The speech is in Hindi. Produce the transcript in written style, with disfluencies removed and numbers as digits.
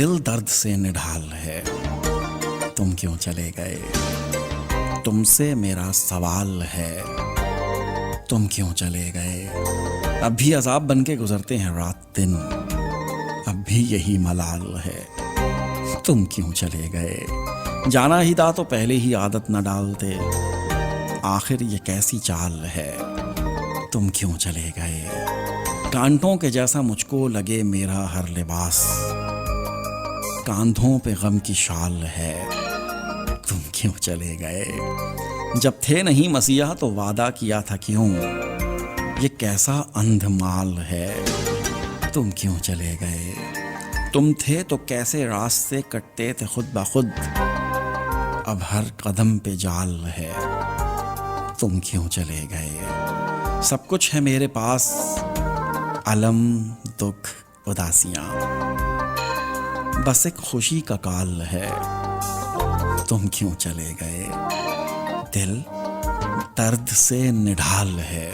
दिल दर्द से निढाल है, तुम क्यों चले गए। तुमसे मेरा सवाल है, तुम क्यों चले गए। अब भी अजाब बन के गुजरते हैं रात दिन, अब भी यही मलाल है, तुम क्यों चले गए। जाना ही था तो पहले ही आदत न डालते, आखिर ये कैसी चाल है, तुम क्यों चले गए। कांटों के जैसा मुझको लगे मेरा हर लिबास, कांधों पे गम की शाल है, तुम क्यों चले गए। जब थे नहीं मसीहा तो वादा किया था क्यों, ये कैसा अंधमाल है, तुम क्यों चले गए। तुम थे तो कैसे रास्ते कटते थे खुद ब खुद, अब हर कदम पे जाल है, तुम क्यों चले गए। सब कुछ है मेरे पास, अलम दुख उदासियां, बस एक खुशी का काल है, तुम क्यों चले गए। दिल दर्द से निढाल है।